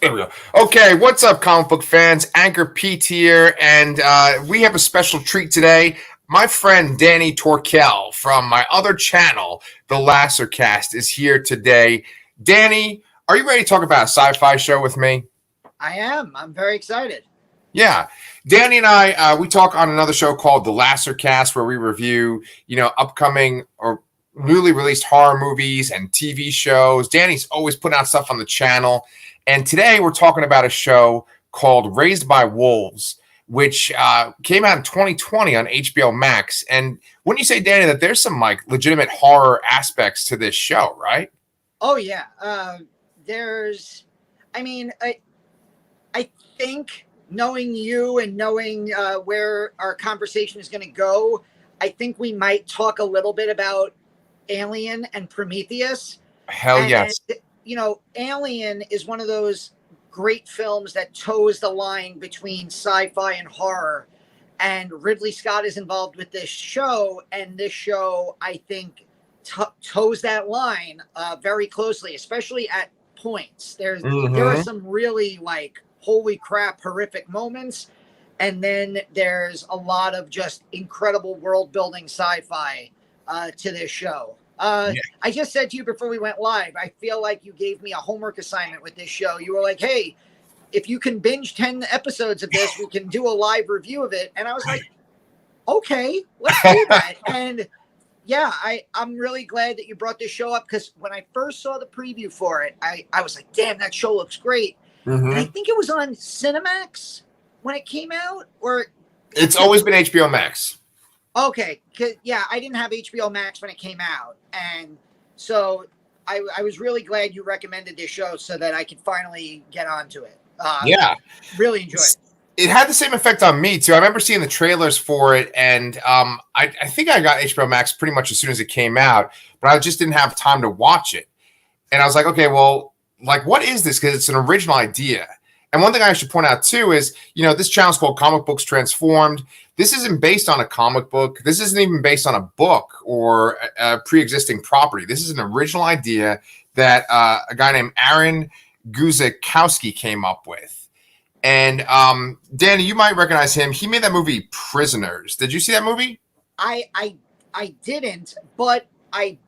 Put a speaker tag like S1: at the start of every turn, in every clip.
S1: There we go. Okay, what's up, comic book fans? Anchorpete here, and we have a special treat today. My friend Danny Torkel from my other channel, The Lassercast, is here today. Danny, are you ready to talk about a sci-fi show with me?
S2: I am. I'm very excited.
S1: Yeah. Danny and I, we talk on another show called The Lassercast, where we review, upcoming or newly released horror movies and TV shows. Danny's always putting out stuff on the channel. And today we're talking about a show called Raised by Wolves, which came out in 2020 on HBO Max. And wouldn't you say, Danny, that there's some like legitimate horror aspects to this show, right?
S2: Oh yeah. I think knowing you and knowing where our conversation is going to go, I think we might talk a little bit about Alien and Prometheus.
S1: Hell yes.
S2: Alien is one of those great films that toes the line between sci-fi and horror. And Ridley Scott is involved with this show. And this show, I think, toes that line very closely, especially at points. There are some really holy crap, horrific moments. And then there's a lot of just incredible world building sci-fi to this show. I just said to you before we went live, I feel like you gave me a homework assignment with this show. You were like, hey, if you can binge 10 episodes of this, we can do a live review of it. And I was like, okay, let's do that. And yeah, I'm really glad that you brought this show up, because when I first saw the preview for it, I was like, damn, that show looks great. And I think it was on Cinemax when it came out, or
S1: it's always been HBO Max.
S2: Okay, yeah, I didn't have HBO Max when it came out, and so I was really glad you recommended this show so that I could finally get onto it.
S1: Yeah,
S2: really enjoyed it.
S1: It had the same effect on me too. I remember seeing the trailers for it, and I think I got HBO Max pretty much as soon as it came out, but I just didn't have time to watch it. And I was like, okay, well, what is this? Because it's an original idea. And one thing I should point out too is, this channel is called Comic Books Transformed. This isn't based on a comic book. This isn't even based on a book or a pre-existing property. This is an original idea that a guy named Aaron Guzikowski came up with. And Danny, you might recognize him. He made that movie Prisoners. Did you see that movie?
S2: I didn't, but I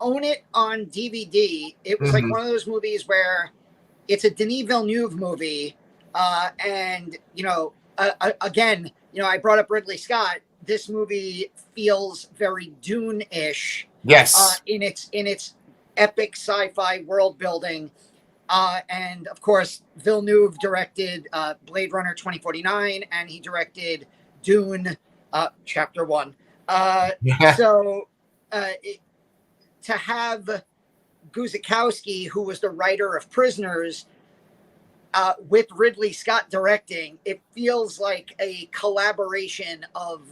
S2: own it on DVD. It was like one of those movies where it's a Denis Villeneuve movie, and again, I brought up Ridley Scott. This movie feels very Dune-ish.
S1: Yes.
S2: In its epic sci-fi world building, and of course, Villeneuve directed Blade Runner 2049, and he directed Dune, Chapter 1. So to have Guzikowski, who was the writer of Prisoners, with Ridley Scott directing, it feels like a collaboration of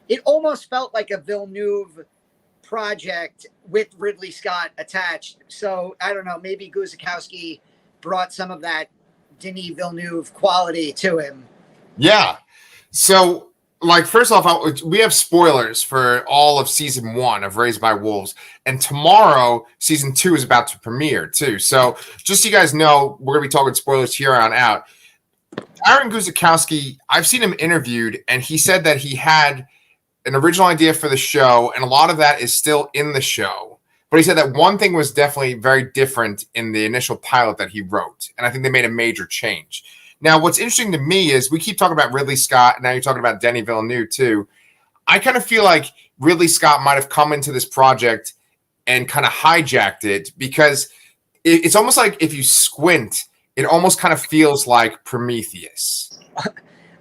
S2: it almost felt like a Villeneuve project with Ridley Scott attached. So I don't know, maybe Guzikowski brought some of that Denis Villeneuve quality to him.
S1: Yeah. So first off, we have spoilers for all of season 1 of Raised by Wolves, and tomorrow season 2 is about to premiere too. So just so you guys know, we're gonna be talking spoilers here on out. Aaron Guzikowski, I've seen him interviewed, and he said that he had an original idea for the show, and a lot of that is still in the show. But he said that one thing was definitely very different in the initial pilot that he wrote, and I think they made a major change. Now, what's interesting to me is we keep talking about Ridley Scott, and now you're talking about Denis Villeneuve too. I kind of feel like Ridley Scott might have come into this project and kind of hijacked it, because it's almost like if you squint, it almost kind of feels like Prometheus.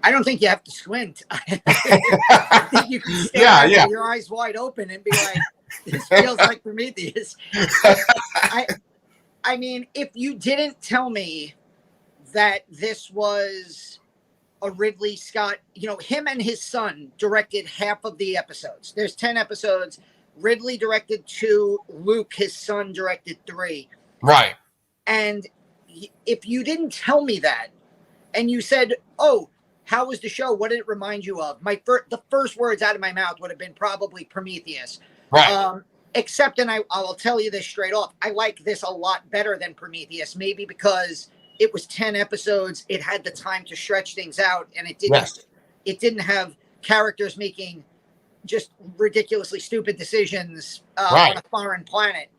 S2: I don't think you have to squint. I think you can stare with your eyes wide open and be like, this feels like Prometheus. I mean, if you didn't tell me that this was a Ridley Scott, him and his son directed half of the episodes. There's 10 episodes. Ridley directed 2. Luke, his son, directed 3.
S1: Right.
S2: And if you didn't tell me that, and you said, oh, how was the show? What did it remind you of? The first words out of my mouth would have been probably Prometheus.
S1: Right.
S2: Except, and I will tell you this straight off, I like this a lot better than Prometheus, maybe because it was 10 episodes. It had the time to stretch things out, and
S1: Yes.
S2: it didn't have characters making just ridiculously stupid decisions on a foreign planet.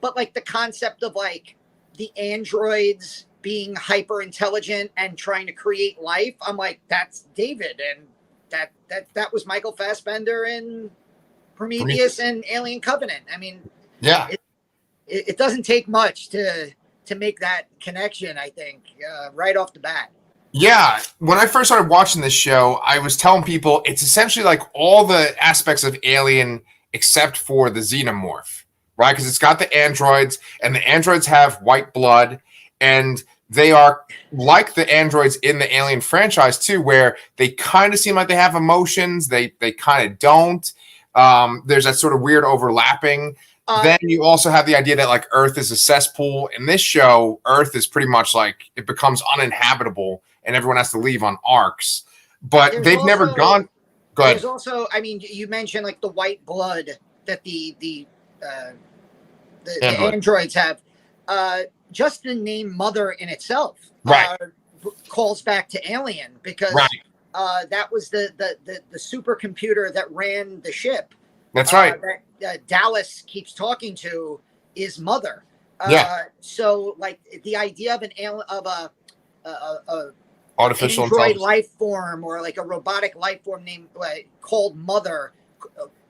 S2: But like the concept of like the androids being hyper intelligent and trying to create life, I'm like, that's David, and that was Michael Fassbender in Prometheus and Alien Covenant. I mean,
S1: yeah,
S2: it doesn't take much to make that connection, I think, right off the bat.
S1: Yeah, when I first started watching this show, I was telling people it's essentially like all the aspects of Alien except for the xenomorph, right? Because it's got the androids, and the androids have white blood, and they are like the androids in the Alien franchise too, where they kind of seem like they have emotions, they kind of don't. There's that sort of weird overlapping. Then you also have the idea that like Earth is a cesspool. In this show, Earth is pretty much like it becomes uninhabitable and everyone has to leave on arcs. But they've never gone. Go ahead.
S2: There's also, I mean, you mentioned like the white blood that the androids have. Just the name Mother in itself calls back to Alien, because that was the supercomputer that ran the ship.
S1: That's right.
S2: That Dallas keeps talking to is Mother. So like the idea of a
S1: artificial
S2: android life form, or like a robotic life form named called Mother,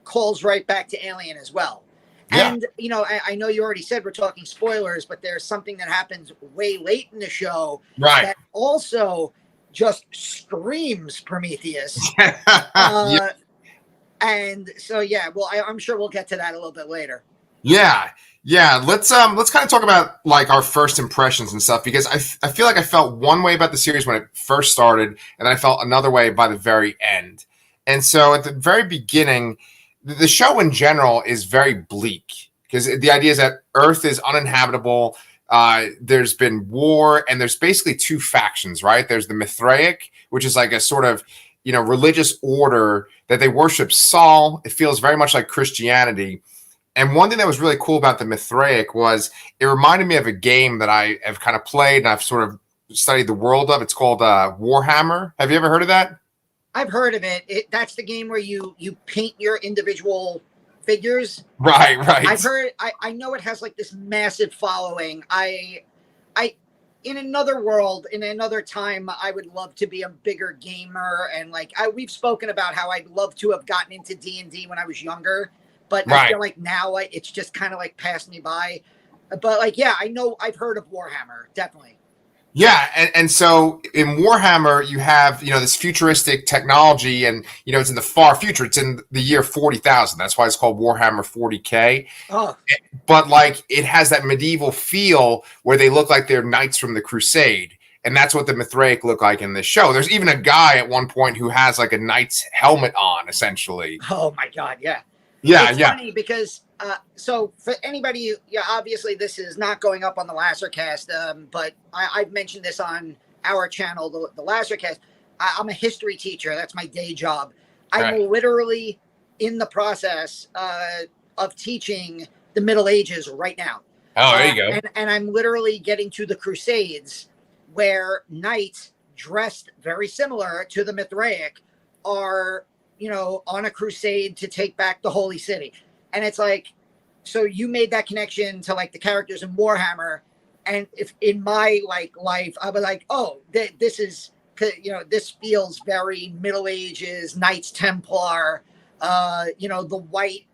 S2: calls right back to Alien as well. Yeah. And you know, I know you already said we're talking spoilers, but there's something that happens way late in the show that also just screams Prometheus. And so, yeah, well, I'm sure we'll get to that a little bit later.
S1: Yeah. Let's kind of talk about like our first impressions and stuff, because I feel like I felt one way about the series when it first started, and then I felt another way by the very end. And so at the very beginning, the show in general is very bleak, because the idea is that Earth is uninhabitable. There's been war, and there's basically two factions, right? There's the Mithraic, which is like a sort of, you know, religious order that they worship Saul. It feels very much like Christianity. And one thing that was really cool about the Mithraic was it reminded me of a game that I have kind of played and I've sort of studied the world of. It's called Warhammer. Have you ever heard of that?
S2: I've heard of it. That's the game where you paint your individual figures.
S1: Right.
S2: I've heard. I know it has like this massive following. I in another world, in another time, I would love to be a bigger gamer, and like we've spoken about how I'd love to have gotten into D&D when I was younger, but I feel like now it's just kind of like passed me by. But like, yeah, I know I've heard of Warhammer, definitely.
S1: Yeah, and so in Warhammer, you have, you know, this futuristic technology, and, you know, it's in the far future. It's in the year 40,000. That's why it's called Warhammer 40K.
S2: Oh.
S1: But, like, it has that medieval feel where they look like they're knights from the Crusade. And that's what the Mithraic look like in this show. There's even a guy at one point who has, like, a knight's helmet on, essentially.
S2: Oh, my God, yeah.
S1: Yeah,
S2: it's funny because so for anybody, obviously this is not going up on the Lasercast, but I've mentioned this on our channel, the Lasercast. I'm a history teacher. That's my day job. I'm literally in the process of teaching the Middle Ages right now.
S1: Oh, there you go.
S2: And I'm literally getting to the Crusades, where knights dressed very similar to the Mithraic are, you know, on a crusade to take back the holy city. And it's like, so you made that connection to like the characters in Warhammer. And if in my like life, I was like, oh, this is, you know, this feels very Middle Ages, Knights Templar, you know, the white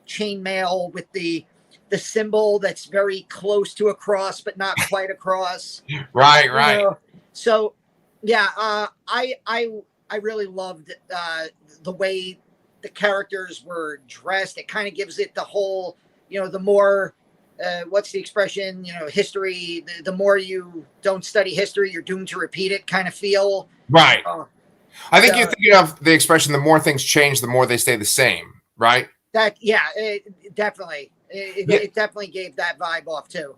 S2: chainmail with the symbol that's very close to a cross, but not quite a cross.
S1: Right.
S2: You know? So yeah, I really loved the way the characters were dressed. It kind of gives it the whole, you know, the more, what's the expression, you know, history, the more you don't study history, you're doomed to repeat it kind of feel.
S1: Right. I think you're thinking of the expression, the more things change, the more they stay the same, right?
S2: Definitely. It definitely gave that vibe off too.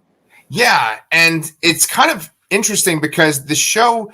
S1: Yeah, and it's kind of interesting because the show,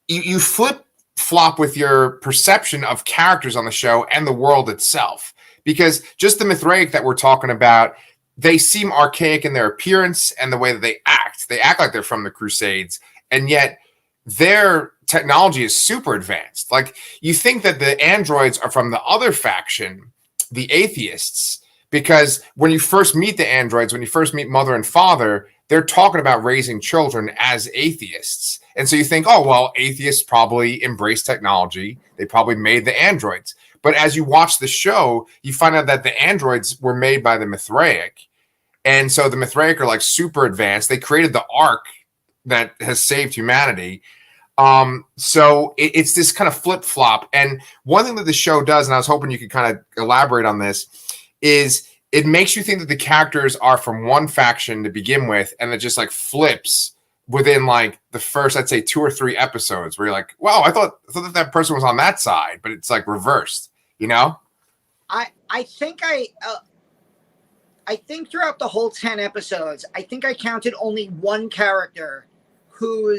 S1: you flop with your perception of characters on the show and the world itself, because just the Mithraic that we're talking about, they seem archaic in their appearance and the way that they act. They act like they're from the Crusades, and yet their technology is super advanced. Like, you think that the androids are from the other faction, the atheists, because when you first meet the androids, when you first meet mother and father, they're talking about raising children as atheists. And so you think, oh, well, atheists probably embrace technology. They probably made the androids. But as you watch the show, you find out that the androids were made by the Mithraic. And so the Mithraic are like super advanced. They created the Ark that has saved humanity. So it's this kind of flip flop. And one thing that the show does, and I was hoping you could kind of elaborate on this, is it makes you think that the characters are from one faction to begin with, and it just like flips within like the first, I'd say 2 or 3 episodes, where you're like, wow, I thought that person was on that side, but it's like reversed, you know?
S2: I think throughout the whole 10 episodes, I think I counted only one character who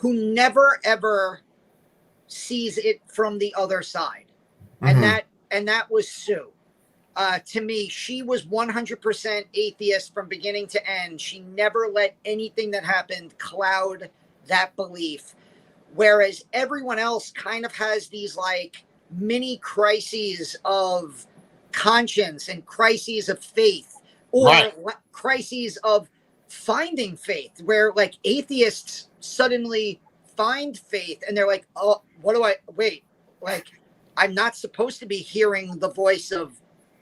S2: never ever sees it from the other side. Mm-hmm. And that was Sue. To me, she was 100% atheist from beginning to end. She never let anything that happened cloud that belief. Whereas everyone else kind of has these like mini crises of conscience and crises of faith, or crises of finding faith, where like atheists suddenly find faith and they're like, oh, like, I'm not supposed to be hearing the voice of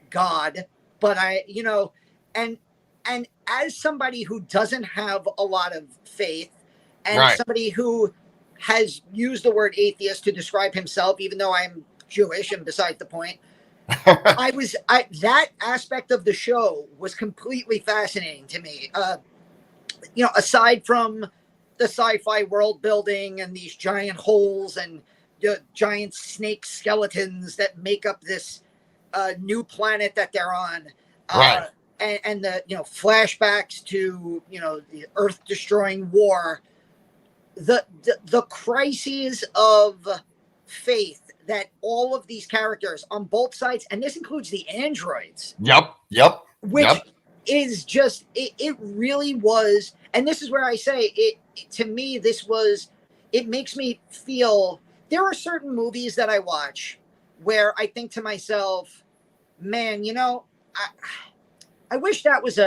S2: God, but and as somebody who doesn't have a lot of faith, and somebody who has used the word atheist to describe himself, even though I'm Jewish, and besides the point, that aspect of the show was completely fascinating to me. Aside from the sci-fi world building and these giant holes and the giant snake skeletons that make up this new planet that they're on, and the flashbacks to the Earth destroying war, the crises of faith that all of these characters on both sides, and this includes the androids.
S1: Yep.
S2: Which is just it really was, and this is where I say it to me. It makes me feel. There are certain movies that I watch where I think to myself, man, I wish that was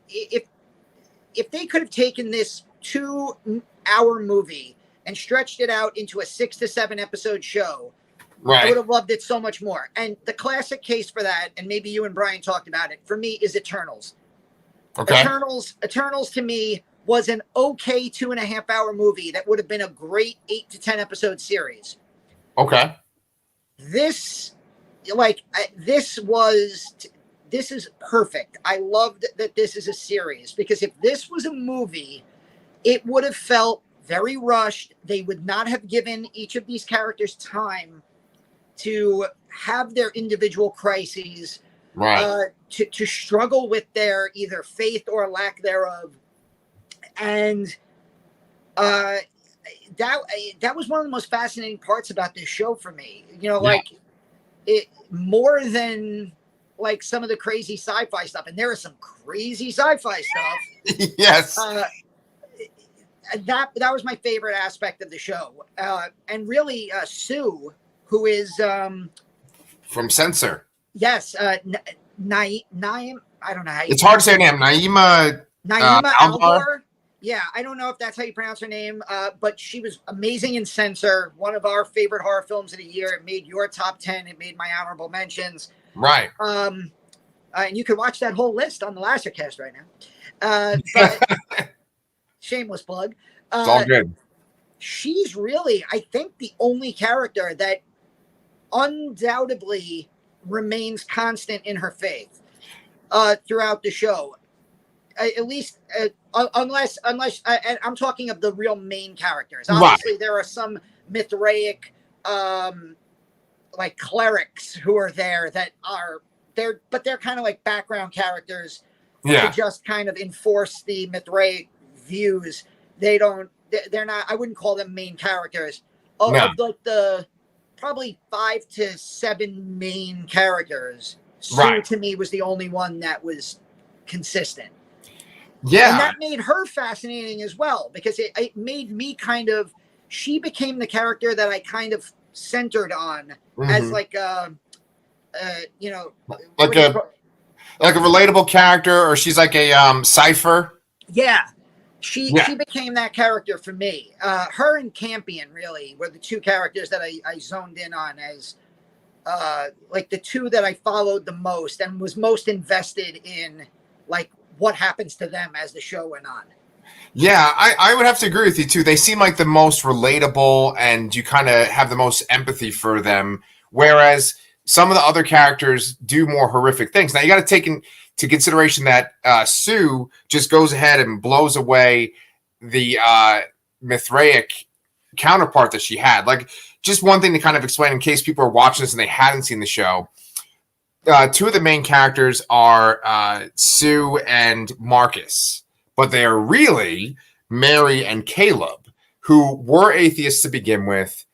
S2: if they could have taken this 2-hour movie and stretched it out into a 6 to 7 episode show, I would have loved it so much more. And the classic case for that, and maybe you and Brian talked about it, for me is Eternals. Okay. Eternals to me was an okay 2.5 hour movie that would have been a great 8 to 10 episode series.
S1: Okay.
S2: This is perfect. I loved that this is a series, because if this was a movie, it would have felt very rushed. They would not have given each of these characters time to have their individual crises, to struggle with their either faith or lack thereof. And that was one of the most fascinating parts about this show for me. Like it more than like some of the crazy sci-fi stuff, and there is some crazy sci-fi stuff.
S1: Yes.
S2: That was my favorite aspect of the show. And really, Sue, who is
S1: from Censor.
S2: Yes, Naeem. I don't know how.
S1: It's hard to say her name. Naima
S2: Alvar. Yeah, I don't know if that's how you pronounce her name, but she was amazing in Censor, one of our favorite horror films of the year. It made your top 10. It made my honorable mentions.
S1: Right.
S2: And you can watch that whole list on the Lasercast right now. But shameless plug.
S1: It's all good.
S2: She's really, I think, the only character that undoubtedly remains constant in her faith throughout the show. At least, unless and I'm talking of the real main characters. Obviously, there are some Mithraic, like clerics who are there that are there, but they're kind of like background characters to just kind of enforce the Mithraic views. They're not. I wouldn't call them main characters of like the probably 5 to 7 main characters. Sue
S1: Right.
S2: to me was the only one that was consistent.
S1: Yeah.
S2: And that made her fascinating as well, because it made me kind of, she became the character that I kind of centered on as like you know,
S1: like a relatable character, or she's like a cipher.
S2: Yeah. She became that character for me. Her and Campion really were the two characters that I zoned in on as like the two that I followed the most and was most invested in, like what happens to them as the show went on.
S1: Yeah, I would have to agree with you too. They seem like the most relatable, and you kind of have the most empathy for them. Whereas some of the other characters do more horrific things. Now you got to take into consideration that Sue just goes ahead and blows away the Mithraic counterpart that she had. Like, just one thing to kind of explain in case people are watching this and they hadn't seen the show. Two of the main characters are Sue and Marcus, but they are really Mary and Caleb, who were atheists to begin with,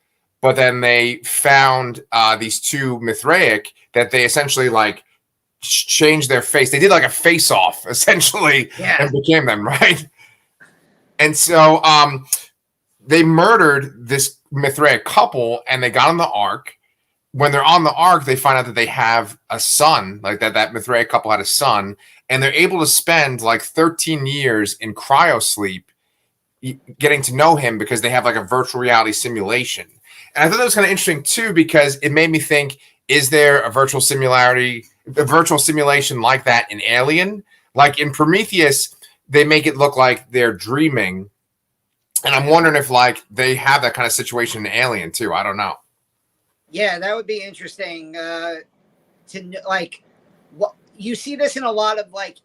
S1: but then they found these two Mithraic that they essentially like changed their face. They did like a face-off essentially, and became them, right? And so they murdered this Mithraic couple, and they got on the Ark. When they're on the Ark, they find out that they have a son, like that Mithraic couple had a son, and they're able to spend like 13 years in cryosleep getting to know him because they have like a virtual reality simulation. And I thought that was kind of interesting too, because it made me think, is there a virtual simulation like that in Alien? Like in Prometheus, they make it look like they're dreaming. And I'm wondering if like they have that kind of situation in Alien too. I don't know.
S2: Yeah, that would be interesting to like. What you see this in a lot of like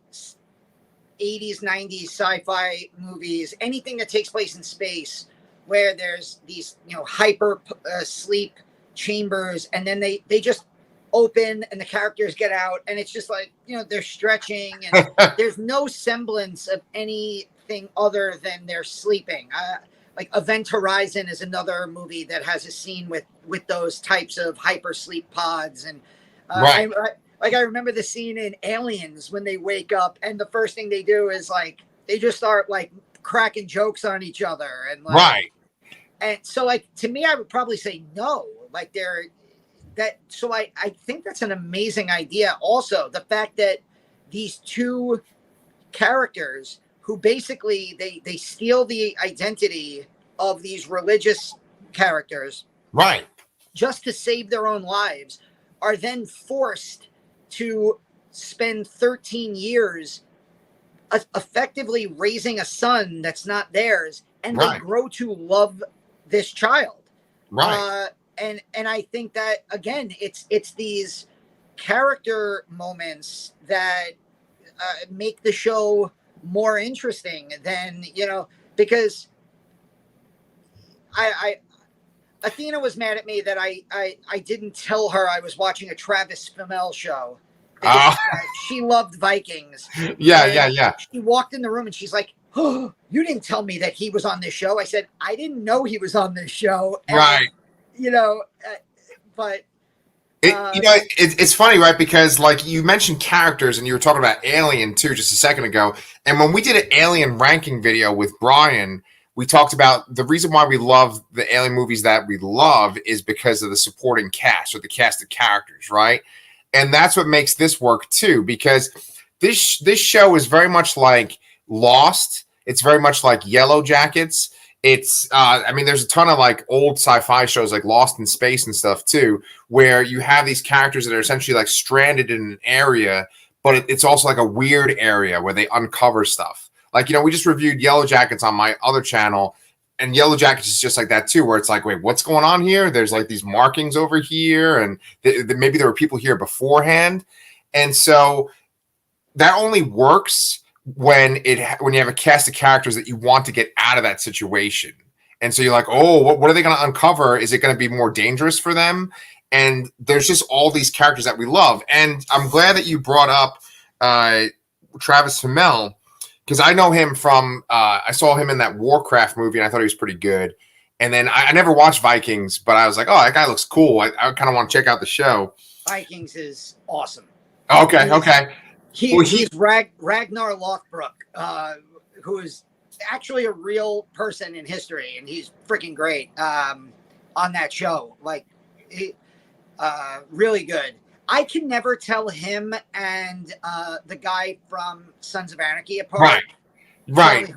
S2: 80s, 90s sci-fi movies, anything that takes place in space, where there's these hyper sleep chambers, and then they just open and the characters get out, and it's just like they're stretching, and there's no semblance of anything other than they're sleeping. Like Event Horizon is another movie that has a scene with those types of hyper sleep pods, and
S1: right.
S2: I remember the scene in Aliens when they wake up and the first thing they do is like they just start like cracking jokes on each other, and like,
S1: right.
S2: And so like to me, I would probably say no. Like so I think that's an amazing idea. Also, the fact that these two characters who basically they steal the identity of these religious characters,
S1: right,
S2: just to save their own lives, are then forced to spend 13 years effectively raising a son that's not theirs, and they grow to love this child.
S1: Right.
S2: And I think that again, it's these character moments that make the show more interesting than because Athena was mad at me that I didn't tell her I was watching a Travis Fimmel show. She loved Vikings.
S1: Yeah.
S2: She walked in the room and she's like, "Oh, you didn't tell me that he was on this show." I said, "I didn't know he was on this show." And,
S1: right.
S2: But
S1: it's funny, right? Because like you mentioned characters, and you were talking about Alien too just a second ago. And when we did an Alien ranking video with Brian, we talked about the reason why we love the Alien movies that we love is because of the supporting cast, or the cast of characters, right? And that's what makes this work too, because this show is very much like Lost. It's very much like Yellow Jackets. It's there's a ton of like old sci-fi shows like Lost in Space and stuff too, where you have these characters that are essentially like stranded in an area, but it's also like a weird area where they uncover stuff. Like, we just reviewed Yellow Jackets on my other channel, and Yellow Jackets is just like that too, where it's like, wait, what's going on here? There's like these markings over here, and maybe there were people here beforehand. And so that only works when you have a cast of characters that you want to get out of that situation. And so you're like, oh, what are they going to uncover? Is it going to be more dangerous for them? And there's just all these characters that we love. And I'm glad that you brought up Travis Fimmel, because I know him from I saw him in that Warcraft movie, and I thought he was pretty good. And then I never watched Vikings, but I was like, oh, that guy looks cool. I kind of want to check out the show.
S2: Vikings is awesome.
S1: Okay.
S2: He's Ragnar Lothbrok, who is actually a real person in history, and he's freaking great on that show. Like, really good. I can never tell him and the guy from Sons of Anarchy apart.
S1: Right.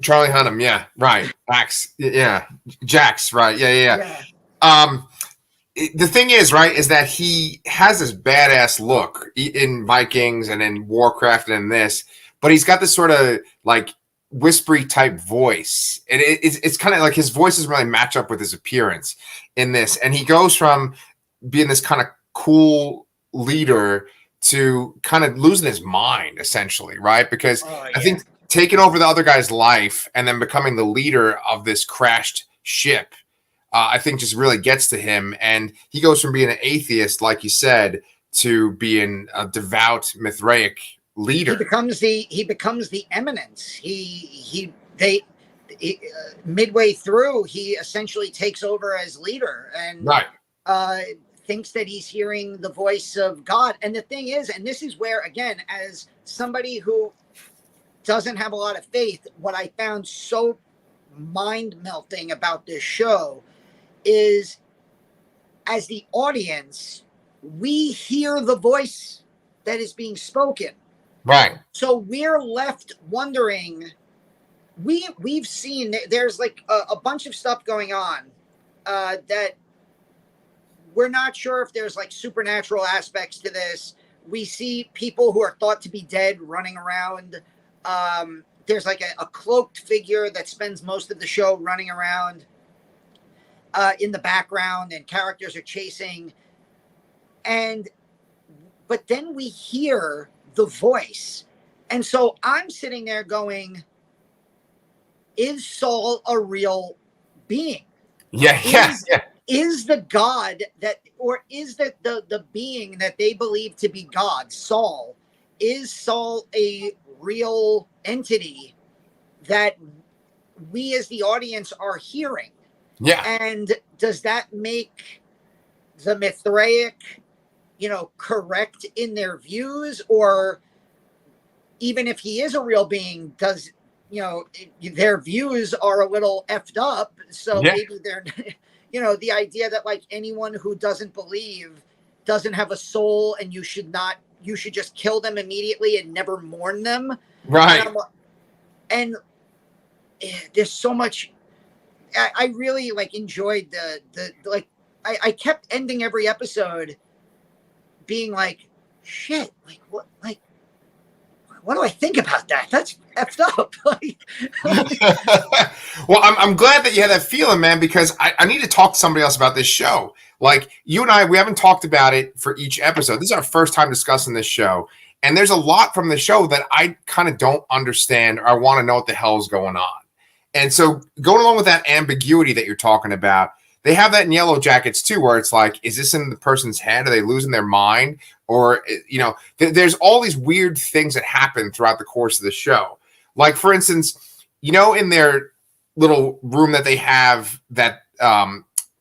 S2: Charlie
S1: Hunnam, yeah, right. Jax, yeah, Jax, right, yeah. The thing is, right, is that he has this badass look in Vikings and in Warcraft and in this, but he's got this sort of like whispery type voice, and it's kind of like his voice doesn't really match up with his appearance in this, and he goes from being this kind of cool leader to kind of losing his mind, essentially, right? Because I think taking over the other guy's life and then becoming the leader of this crashed ship, I think just really gets to him. And he goes from being an atheist, like you said, to being a devout Mithraic leader.
S2: He becomes the eminence. Midway through, he essentially takes over as leader and thinks that he's hearing the voice of God. And the thing is, and this is where, again, as somebody who doesn't have a lot of faith, what I found so mind-melting about this show is, as the audience, we hear the voice that is being spoken.
S1: Right.
S2: So we're left wondering, we've seen, there's like a bunch of stuff going on that we're not sure if there's like supernatural aspects to this. We see people who are thought to be dead running around. There's like a cloaked figure that spends most of the show running around in the background, and characters are chasing. But then we hear the voice. And so I'm sitting there going, is Saul a real being?
S1: Yeah.
S2: Is the God that, or is that the being that they believe to be God, Saul, is Saul a real entity that we as the audience are hearing?
S1: Yeah.
S2: And does that make the Mithraic, correct in their views? Or even if he is a real being, does, their views are a little effed up. So maybe they're, the idea that like anyone who doesn't believe doesn't have a soul and you should just kill them immediately and never mourn them.
S1: Right.
S2: And there's so much. I really like enjoyed the I kept ending every episode being like, shit, what do I think about that? That's effed up.
S1: Well, I'm glad that you had that feeling, man, because I need to talk to somebody else about this show. Like, you and I, we haven't talked about it for each episode. This is our first time discussing this show. And there's a lot from the show that I kind of don't understand, or I want to know what the hell is going on. And so going along with that ambiguity that you're talking about, they have that in Yellow Jackets too, where it's like, is this in the person's head? Are they losing their mind? Or, there's all these weird things that happen throughout the course of the show. Like, for instance, in their little room that they have that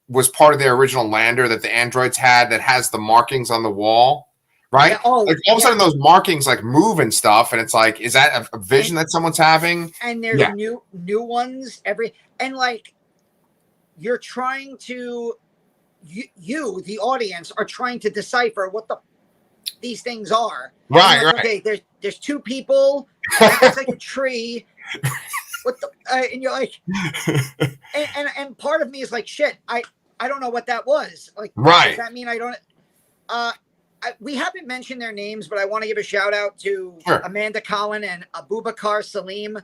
S1: was part of their original lander that the androids had that has the markings on the wall, right?
S2: Yeah,
S1: all of a sudden those markings like move and stuff. And it's like, is that a vision that someone's having?
S2: And there's new ones and like, you're trying to, you, the audience, are trying to decipher what these things are.
S1: Right,
S2: like,
S1: right.
S2: Okay, there's two people. It's like a tree. What the? And you're like, and part of me is like, shit. I don't know what that was. Like,
S1: right?
S2: Does that mean I don't? We haven't mentioned their names, but I want to give a shout out to Amanda Collin and Abubakar Salim.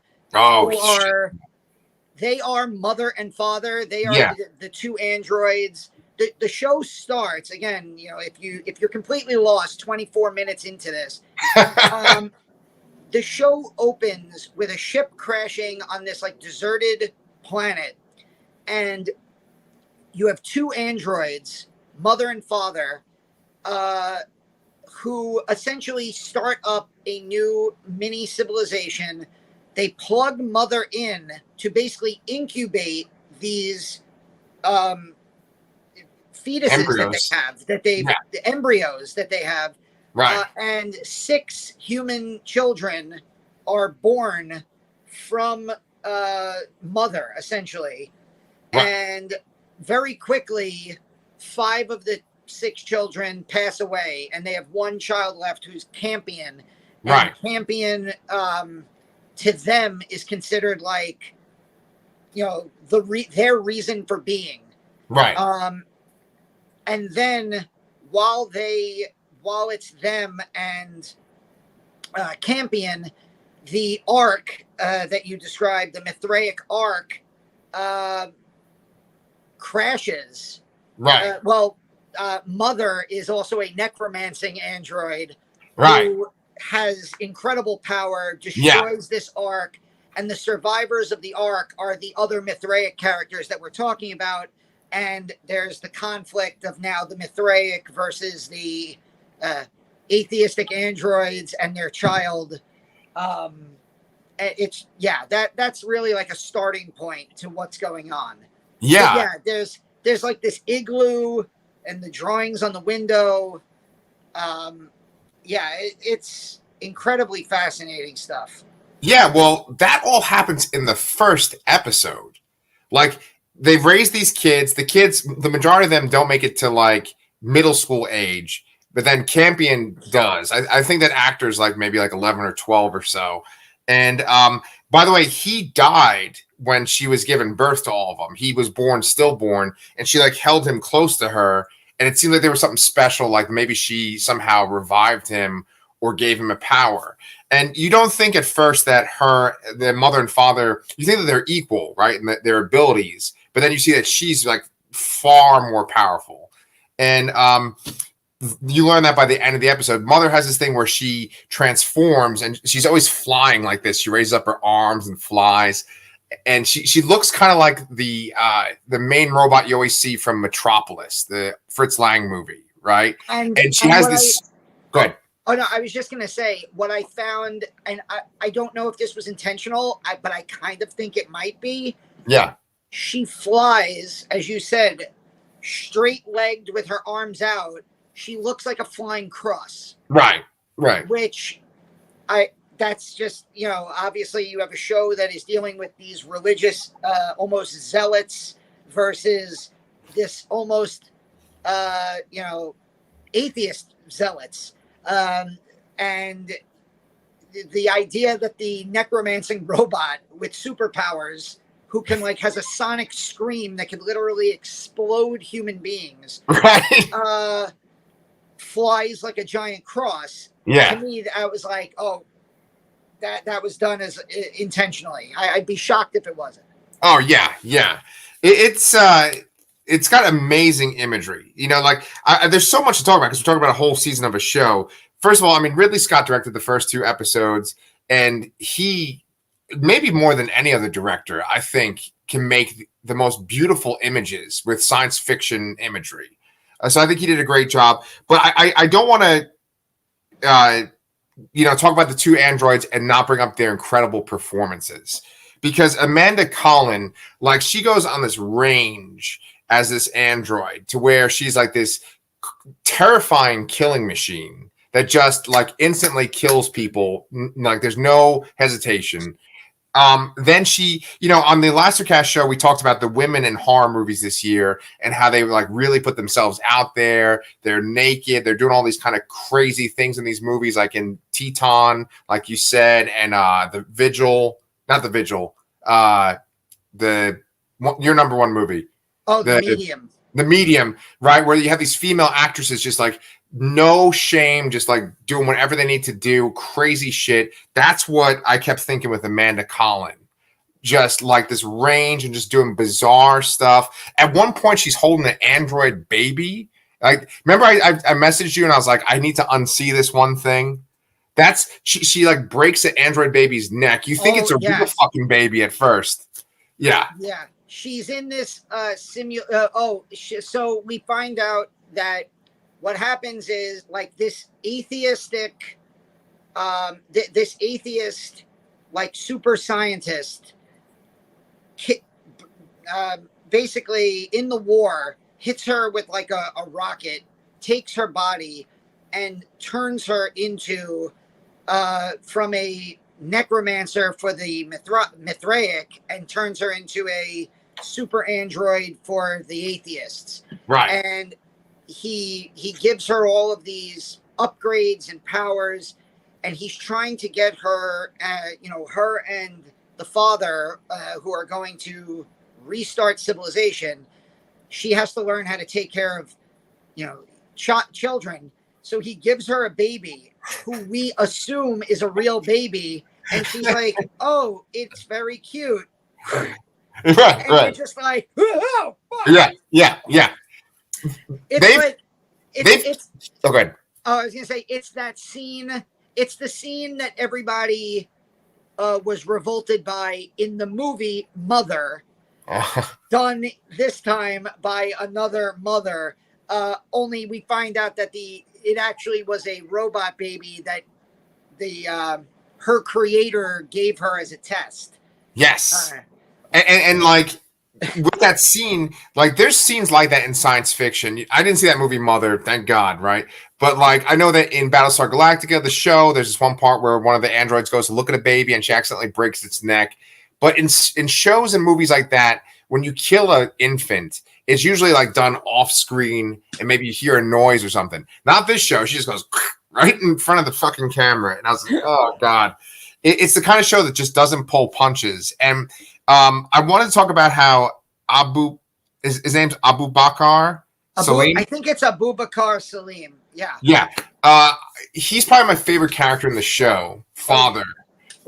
S2: They are mother and father. They are the two androids. The show starts again. If you're completely lost 24 minutes into this, the show opens with a ship crashing on this like deserted planet, and you have two androids, mother and father, who essentially start up a new mini civilization. They plug mother in to basically incubate these fetuses
S1: Embryos.
S2: the embryos that they have,
S1: Right.
S2: and 6 human children are born from mother, essentially.
S1: Right.
S2: And very quickly, 5 of the 6 children pass away, and they have 1 child left who's Campion.
S1: Right.
S2: And Campion, to them, is considered like, their reason for being.
S1: Right.
S2: And then while it's them and Campion, the arc that you described, the Mithraic arc, crashes.
S1: Right.
S2: Mother is also a necromancing android,
S1: Right.
S2: who has incredible power, destroys this arc, and the survivors of the arc are the other Mithraic characters that we're talking about. And there's the conflict of now the Mithraic versus the atheistic androids and their child. That's really like a starting point to what's going on.
S1: Yeah.
S2: There's like this igloo and the drawings on the window. It's incredibly fascinating stuff.
S1: Yeah, well, that all happens in the first episode. Like, they've raised these kids. The kids, the majority of them don't make it to like middle school age, but then Campion does. I think that actor's like maybe like 11 or 12 or so. And by the way, he died when she was giving birth to all of them. He was stillborn, and she like held him close to her. And it seemed like there was something special, like maybe she somehow revived him or gave him a power. And you don't think at first that their mother and father, you think that they're equal, right? And that their abilities, but then you see that she's like far more powerful. And you learn that by the end of the episode. Mother has this thing where she transforms, and she's always flying like this. She raises up her arms and flies. And she looks kind of like the main robot you always see from Metropolis, the Fritz Lang movie, right? And she has this. Go ahead.
S2: Oh, no, I was just going to say what I found, and I don't know if this was intentional, but I kind of think it might be.
S1: Yeah.
S2: She flies, as you said, straight-legged with her arms out. She looks like a flying cross.
S1: Right.
S2: Which that's just, obviously you have a show that is dealing with these religious, almost zealots versus this almost, atheist zealots. And the idea that the necromancing robot with superpowers, who can has a sonic scream that could literally explode human beings,
S1: right,
S2: flies like a giant cross.
S1: Yeah.
S2: To me, I was like, oh, that was done as intentionally. I'd be shocked if it wasn't.
S1: Oh yeah. It's got amazing imagery. There's so much to talk about because we're talking about a whole season of a show. First of all, I mean, Ridley Scott directed the first 2 episodes, and he, maybe more than any other director, I think, can make the most beautiful images with science fiction imagery. So I think he did a great job. But I don't want to, talk about the 2 androids and not bring up their incredible performances. Because Amanda Collin, she goes on this range as this android to where she's like this terrifying killing machine that just instantly kills people. There's no hesitation. Then she, on the Lastercast show, we talked about the women in horror movies this year and how they really put themselves out there. They're naked. They're doing all these kind of crazy things in these movies, like in Teton, like you said, and the Vigil, not the Vigil, your number one movie.
S2: Oh, the Medium.
S1: The Medium, right? Where you have these female actresses just no shame, just doing whatever they need to do, crazy shit. That's what I kept thinking with Amanda Collin. Just this range and just doing bizarre stuff. At one point, she's holding an android baby. Remember I messaged you and I was like, I need to unsee this one thing. That's she breaks the android baby's neck. You think it's a real fucking baby at first. Yeah.
S2: Yeah. She's in this so we find out that what happens is this atheistic super scientist basically in the war hits her with like a rocket, takes her body, and turns her into from a necromancer for the Mithraic, and turns her into a super android for the atheists.
S1: Right.
S2: And he gives her all of these upgrades and powers, and he's trying to get her, her and the father, who are going to restart civilization. She has to learn how to take care of, children. So he gives her a baby who we assume is a real baby, and she's like, "Oh, it's very cute."
S1: Right.
S2: And
S1: Right.
S2: you're just like, "Oh, fuck."
S1: Yeah.
S2: It's
S1: Oh, good.
S2: I was gonna say it's that scene. It's the scene that everybody was revolted by in the movie Mother, done this time by another mother. Only we find out that it actually was a robot baby that her creator gave her as a test.
S1: Yes. And like with that scene, like there's scenes like that in science fiction. I didn't see that movie Mother, thank God, right? But like I know that in Battlestar Galactica, the show, there's this one part where one of the androids goes to look at a baby and she accidentally breaks its neck. But in shows and movies like that, when you kill an infant, it's usually like done off screen and maybe you hear a noise or something. Not this show. She just goes right in front of the fucking camera. And I was like, oh God. It's the kind of show that just doesn't pull punches. And I wanted to talk about how his name's Abu Bakar Salim.
S2: I think it's Abu Bakar Salim. Yeah.
S1: Yeah. He's probably my favorite character in the show, Father.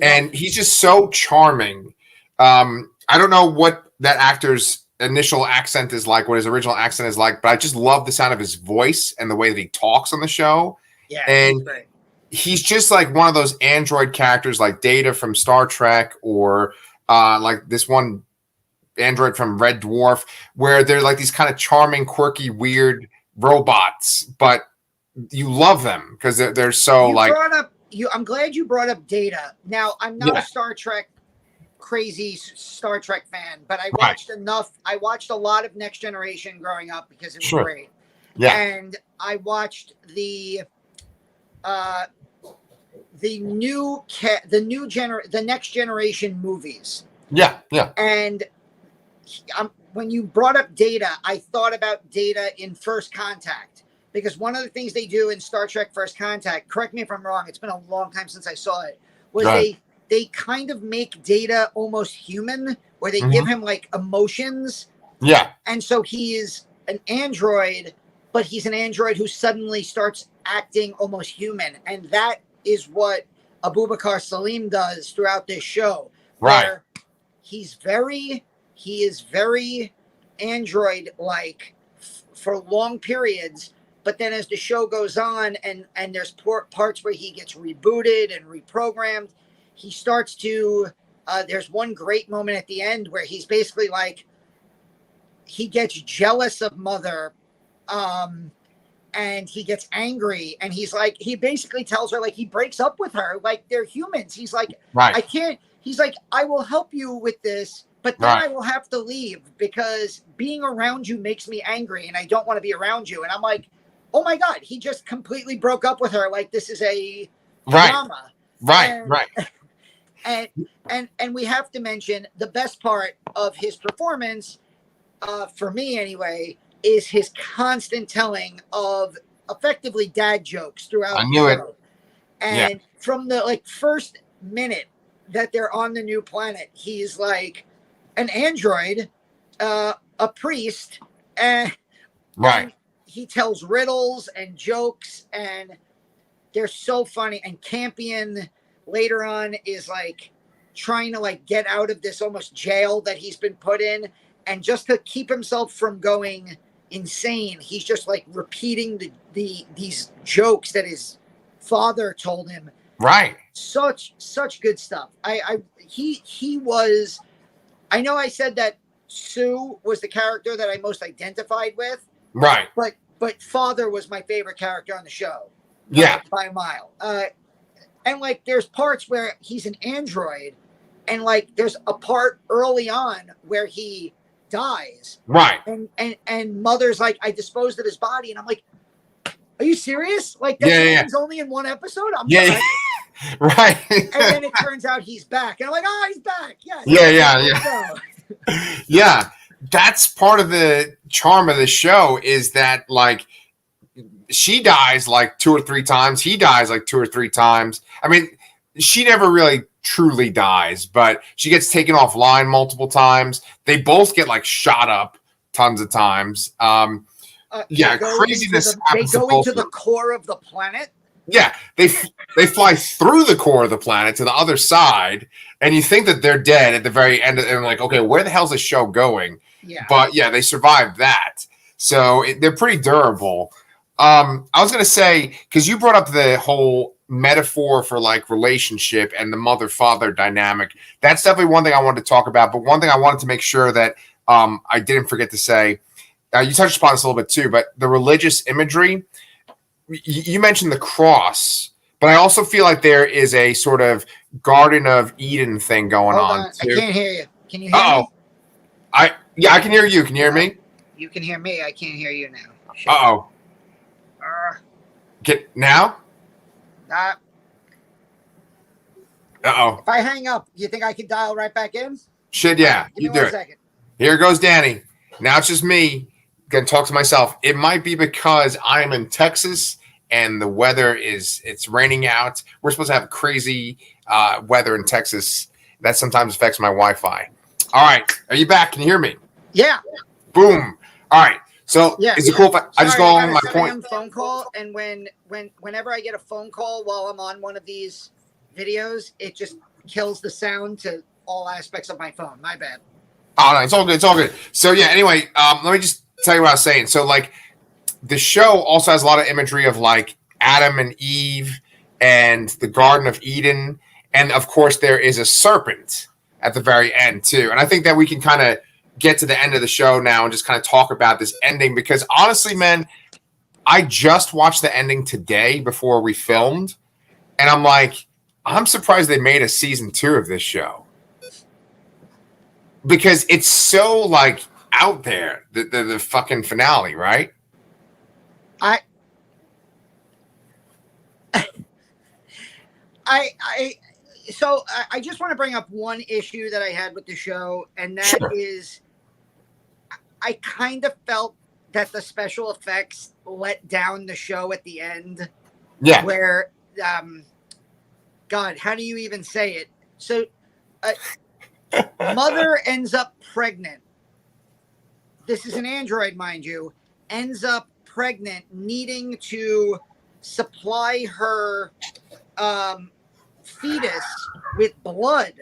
S1: And he's just so charming. I don't know what that actor's initial accent is like, what his original accent is like, but I just love the sound of his voice and the way that he talks on the show.
S2: Yeah.
S1: And he's just like one of those android characters like Data from Star Trek, or like this one android from Red Dwarf, where they're like these kind of charming, quirky, weird robots, but you love them because they're so
S2: I'm glad you brought up Data. Now, I'm not a crazy Star Trek fan, but I watched enough. I watched a lot of Next Generation growing up because it was great. Yeah. And I watched the Next Generation movies.
S1: Yeah.
S2: And when you brought up Data, I thought about Data in First Contact, because one of the things they do in Star Trek First Contact, correct me if I'm wrong, it's been a long time since I saw it, was they kind of make Data almost human, where they give him like emotions. Yeah. And so he is an android, but he's an android who suddenly starts acting almost human. And that is what Abu Bakar Salim does throughout this show. Where he is very android-like for long periods, but then as the show goes on and there's parts where he gets rebooted and reprogrammed, he starts to, there's one great moment at the end where he's basically like, he gets jealous of Mother, and he gets angry, and he's like, he basically tells her, like, he breaks up with her, like they're humans. He's like, I can't, he's like, I will help you with this, but then I will have to leave because being around you makes me angry and I don't want to be around you. And I'm like, oh my God, he just completely broke up with her. Like this is a drama. And we have to mention the best part of his performance, for me anyway, is his constant telling of effectively dad jokes throughout the show. And from the first minute that they're on the new planet, he's like an android, a priest, and he tells riddles and jokes, and they're so funny. And Campion later on is like trying to like get out of this almost jail that he's been put in, and just to keep himself from going insane, he's just like repeating these jokes that his father told him. Such good stuff. He was, I know I said that Sue was the character that I most identified with. But Father was my favorite character on the show. By a mile. And like there's parts where he's an android, and like there's a part early on where he dies.
S1: Right.
S2: And Mother's like, I disposed of his body, and I'm like, are you serious? Like that happens only in one episode? I'm sorry.
S1: Right.
S2: And then it turns out he's back, and I'm like, oh, he's back. Yes.
S1: Yeah. That's part of the charm of the show, is that like she dies like 2 or 3 times. He dies like 2 or 3 times. I mean, she never really truly dies, but she gets taken offline multiple times. They both get like shot up tons of times. Craziness.
S2: They go into the core of the planet.
S1: Yeah, they fly through the core of the planet to the other side, and you think that they're dead at the very end, and like, okay, where the hell's the show going?
S2: Yeah.
S1: But yeah, they survived that, so they're pretty durable. I was gonna say, because you brought up the whole metaphor for like relationship and the mother-father dynamic. That's definitely one thing I wanted to talk about. But one thing I wanted to make sure that I didn't forget to say, you touched upon this a little bit too, but the religious imagery. You mentioned the cross, but I also feel like there is a sort of Garden of Eden thing going on too.
S2: I can't hear you. Can you hear me?
S1: I can hear you. Can you hear me?
S2: You can hear me. I can't hear you now.
S1: Get now?
S2: If I hang up, you think I can dial right back in?
S1: Shit, yeah.
S2: Give me 1 second.
S1: Here goes Danny. Now it's just me. Gonna talk to myself. It might be because I'm in Texas and the weather it's raining out. We're supposed to have crazy weather in Texas. That sometimes affects my Wi-Fi. All right. Are you back? Can you hear me?
S2: Yeah.
S1: Boom. All right. So is it cool if I just go on my point?
S2: Phone call, and whenever I get a phone call while I'm on one of these videos, it just kills the sound to all aspects of my phone. My bad.
S1: Oh no, it's all good. It's all good. So yeah. Anyway, let me just tell you what I was saying. So like, the show also has a lot of imagery of like Adam and Eve and the Garden of Eden, and of course there is a serpent at the very end too. And I think that we can kind of get to the end of the show now and just kind of talk about this ending, because honestly, man, I just watched the ending today before we filmed, and I'm like, I'm surprised they made a season 2 of this show, because it's so like out there, the fucking finale, right?
S2: So I just want to bring up one issue that I had with the show, and that is I kind of felt that the special effects let down the show at the end.
S1: Yeah.
S2: Where, God, how do you even say it? So, Mother ends up pregnant. This is an android, mind you. Ends up pregnant, needing to supply her fetus with blood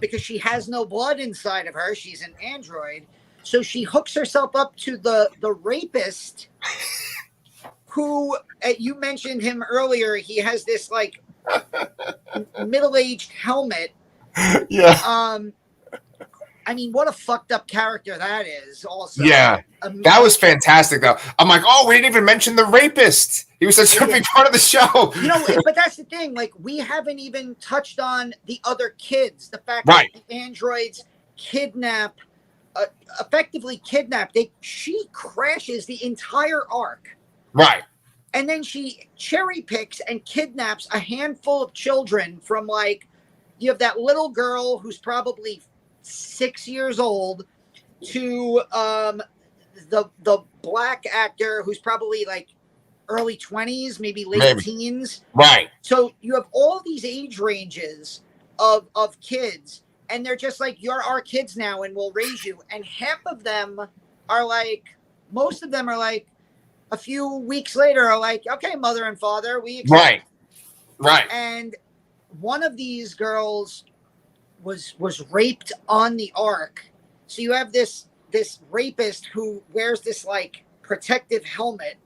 S2: because she has no blood inside of her. She's an android. So she hooks herself up to the rapist who, you mentioned him earlier. He has this like middle-aged helmet.
S1: Yeah.
S2: I mean, what a fucked up character that is also.
S1: Yeah. That was fantastic, though. I'm like, oh, we didn't even mention the rapist. He was such a big part of the show.
S2: You know, but that's the thing. Like, we haven't even touched on the other kids. The fact that the androids effectively kidnap. She crashes the entire ark.
S1: Right.
S2: And then she cherry picks and kidnaps a handful of children from, like, you have that little girl who's probably 6 years old to the black actor who's probably like early 20s, maybe late teens.
S1: Right.
S2: So you have all these age ranges of kids, and they're just like, you're our kids now and we'll raise you. And half of them are like, most of them are like, a few weeks later are like, okay, mother and father, we accept.
S1: Right.
S2: And one of these girls was raped on the ark. So you have this rapist who wears this like protective helmet,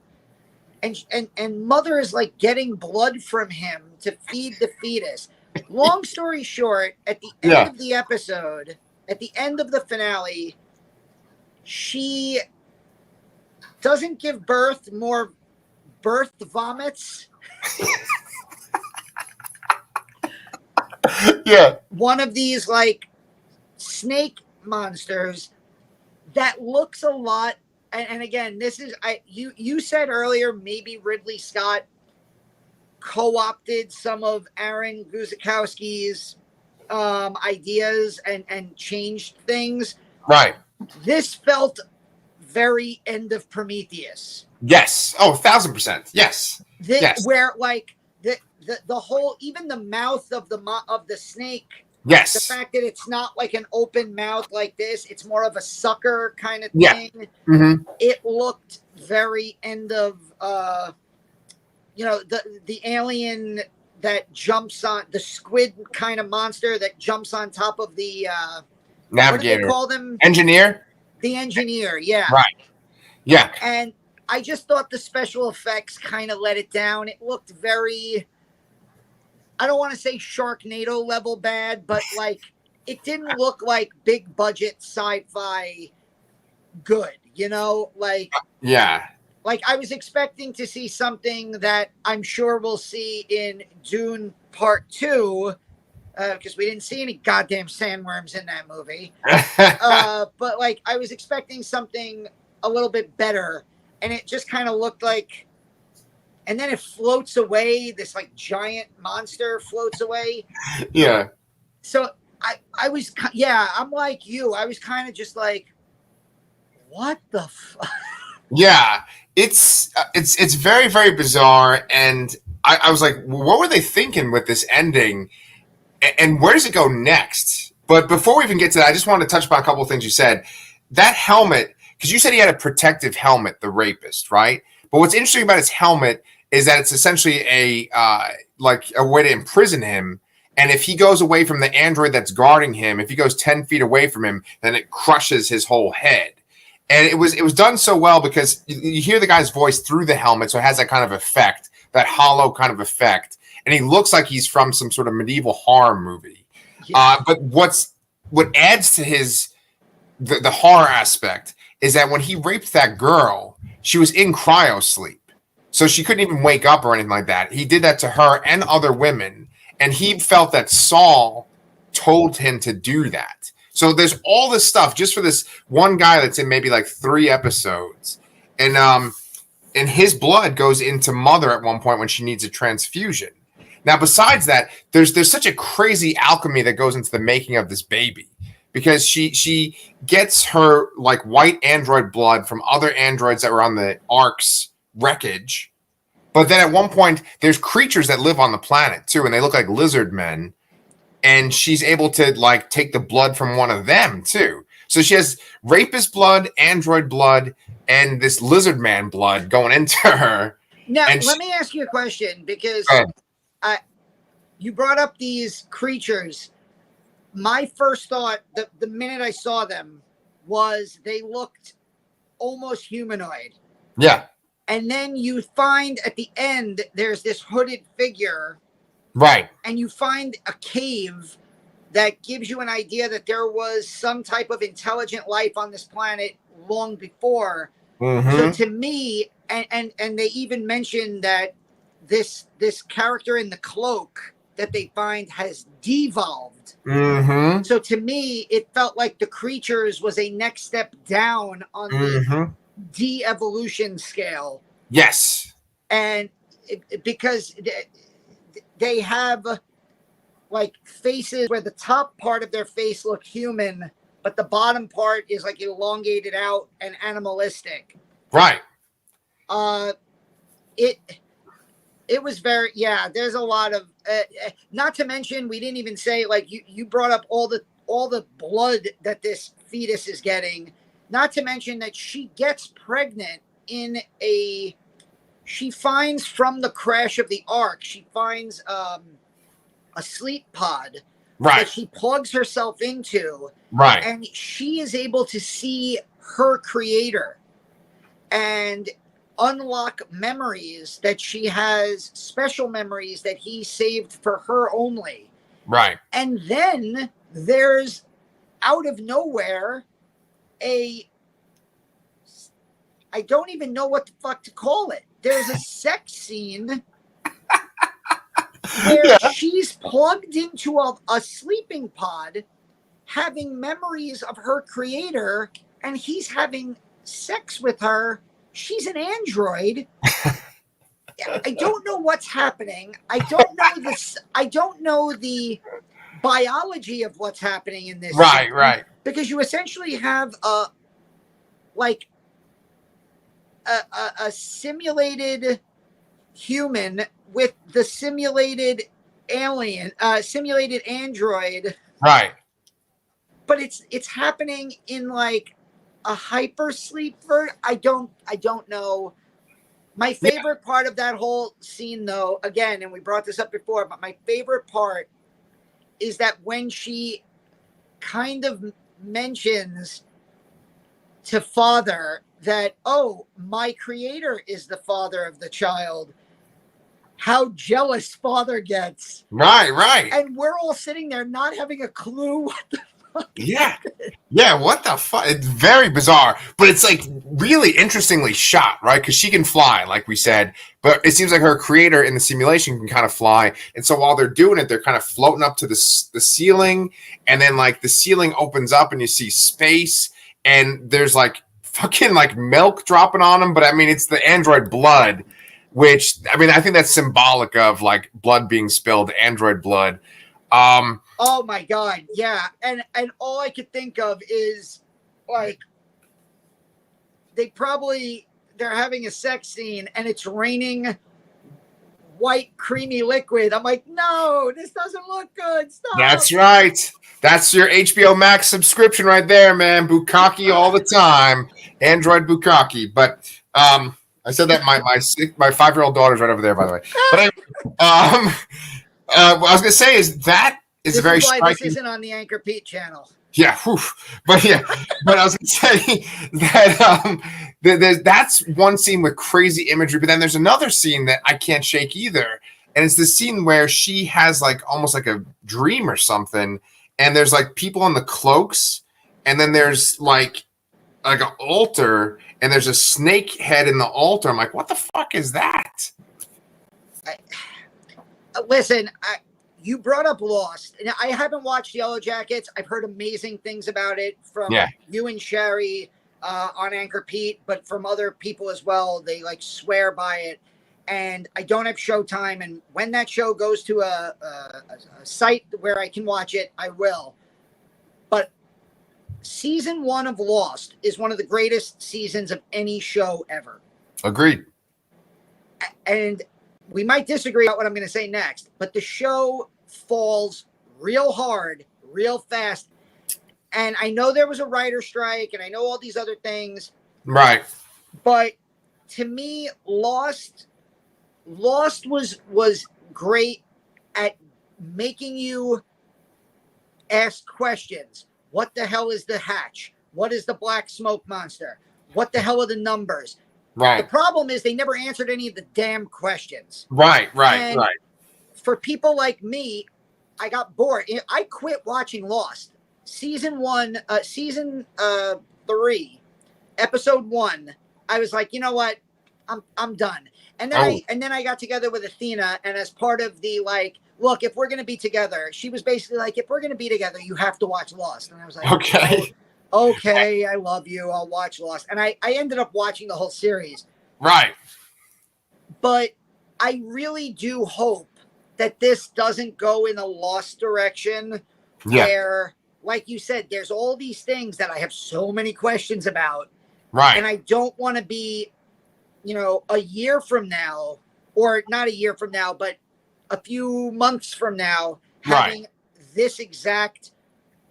S2: and mother is like getting blood from him to feed the fetus. Long story short, at the end of the episode, at the end of the finale, she doesn't give birth, more birth vomits.
S1: Yeah.
S2: One of these like snake monsters that looks a lot. And again, this is you said earlier maybe Ridley Scott co-opted some of Aaron Guzikowski's ideas and changed things.
S1: Right.
S2: This felt very end of Prometheus.
S1: Yes. Oh, 1,000%. Yes. Yes.
S2: Where like the whole, even the mouth of the snake.
S1: Yes.
S2: The fact that it's not like an open mouth like this, it's more of a sucker kind of
S1: Yeah.
S2: thing.
S1: Mm-hmm.
S2: It looked very end of the alien that jumps on the squid kind of monster that jumps on top of the
S1: Navigator.
S2: what do they call them?
S1: Engineer?
S2: The engineer, yeah.
S1: Right. Yeah.
S2: And I just thought the special effects kind of let it down. It looked very, I don't want to say Sharknado level bad, but like it didn't look like big budget sci-fi good, like
S1: yeah.
S2: Like I was expecting to see something that I'm sure we'll see in Dune Part 2, because we didn't see any goddamn sandworms in that movie. But like I was expecting something a little bit better, and it just kind of looked like, and then it floats away. This like giant monster floats away.
S1: Yeah.
S2: So I was, I'm like you. I was kind of just like, what the fuck?
S1: Yeah, it's very, very bizarre, and I was like, what were they thinking with this ending, and where does it go next? But before we even get to that, I just wanted to touch upon a couple of things you said. That helmet, because you said he had a protective helmet, the rapist, right? But what's interesting about his helmet is that it's essentially a way to imprison him, and if he goes away from the android that's guarding him, if he goes 10 feet away from him, then it crushes his whole head. And it was done so well because you hear the guy's voice through the helmet, so it has that kind of effect, that hollow kind of effect. And he looks like he's from some sort of medieval horror movie. Yeah. But what adds to the horror aspect is that when he raped that girl, she was in cryo sleep. So she couldn't even wake up or anything like that. He did that to her and other women. And he felt that Saul told him to do that. So there's all this stuff just for this one guy that's in maybe like 3 episodes. And his blood goes into Mother at one point when she needs a transfusion. Now, besides that, there's such a crazy alchemy that goes into the making of this baby, because she gets her like white android blood from other androids that were on the Ark's wreckage. But then at one point, there's creatures that live on the planet too, and they look like lizard men. And she's able to like take the blood from one of them too. So she has rapist blood, android blood, and this lizard man blood going into her.
S2: Now, let me ask you a question, because you brought up these creatures. My first thought, the minute I saw them, was they looked almost humanoid.
S1: Yeah.
S2: And then you find at the end, there's this hooded figure.
S1: Right.
S2: And you find a cave that gives you an idea that there was some type of intelligent life on this planet long before. Mm-hmm. So to me, and they even mentioned that this character in the cloak that they find has devolved. Mm-hmm. So to me, it felt like the creatures was a next step down on the de-evolution scale.
S1: Yes.
S2: And because they have like faces where the top part of their face look human, but the bottom part is like elongated out and animalistic.
S1: Right.
S2: It was very, there's a lot of, not to mention, we didn't even say, like you brought up all the blood that this fetus is getting, not to mention that she gets pregnant she finds from the crash of the Ark, she finds a sleep pod that she plugs herself into. Right. And she is able to see her creator and unlock memories that she has, special memories that he saved for her only. Right. And then there's, out of nowhere, I don't even know what the fuck to call it. There's a sex scene where she's plugged into a sleeping pod, having memories of her creator, and he's having sex with her. She's an android. I don't know what's happening. I don't know this. I don't know the biology of what's happening in this.
S1: Right,
S2: scene,
S1: right.
S2: because you essentially have like a simulated human with the simulated alien, simulated android.
S1: Right.
S2: But it's happening in like a hyper sleep I don't know. My favorite part of that whole scene, though, again, and we brought this up before, but my favorite part is that when she kind of mentions to father that, oh, my creator is the father of the child, how jealous father gets.
S1: Right, right.
S2: And we're all sitting there not having a clue what the fuck.
S1: Yeah. Yeah, what the fuck? It's very bizarre, but it's like really interestingly shot, right? Because she can fly, like we said, but it seems like her creator in the simulation can kind of fly. And so while they're doing it, they're kind of floating up to the ceiling, and then like the ceiling opens up and you see space, and there's like fucking like milk dropping on them. But I mean, it's the android blood, which I mean, I think that's symbolic of like blood being spilled, android blood.
S2: Oh my god, yeah. And all I could think of is like they're having a sex scene and it's raining white creamy liquid. I'm like, no, this doesn't look good. Stop.
S1: That's right. That's your HBO Max subscription right there, man. Bukkake all the time. Android Bukkake. But I said that my 5-year-old daughter's right over there, by the way. But what I was gonna say is that is
S2: this
S1: very
S2: is why
S1: striking.
S2: this isn't on the Anchorpete channel.
S1: Yeah, whew. But I was gonna say that that's one scene with crazy imagery, but then there's another scene that I can't shake either, and it's the scene where she has like almost like a dream or something, and there's like people on the cloaks, and then there's like an altar, and there's a snake head in the altar. I'm like, what the fuck is that?
S2: Listen, you brought up Lost, and I haven't watched Yellow Jackets. I've heard amazing things about it from you and Sherry on Anchorpete, but from other people as well. They like swear by it, and I don't have Showtime. And when that show goes to a site where I can watch it, I will. But season 1 of Lost is one of the greatest seasons of any show ever.
S1: Agreed.
S2: And we might disagree about what I'm going to say next, but the show falls real hard, real fast. And I know there was a writer strike, and I know all these other things.
S1: Right.
S2: But to me, Lost was great at making you ask questions. What the hell is the hatch? What is the black smoke monster? What the hell are the numbers?
S1: Right.
S2: The problem is they never answered any of the damn questions.
S1: Right.
S2: And for people like me, I got bored. I quit watching Lost. Season 3, episode 1. I was like, you know what? I'm done. And then I got together with Athena, and as part of the like, look, if we're gonna be together, she was basically like, if we're gonna be together, you have to watch Lost. And I was like,
S1: okay.
S2: Okay, I love you. I'll watch Lost. And I ended up watching the whole series.
S1: Right.
S2: But I really do hope that this doesn't go in a Lost direction where, like you said, there's all these things that I have so many questions about.
S1: Right.
S2: And I don't want to be, a year from now, or not a year from now, but a few months from now, having this exact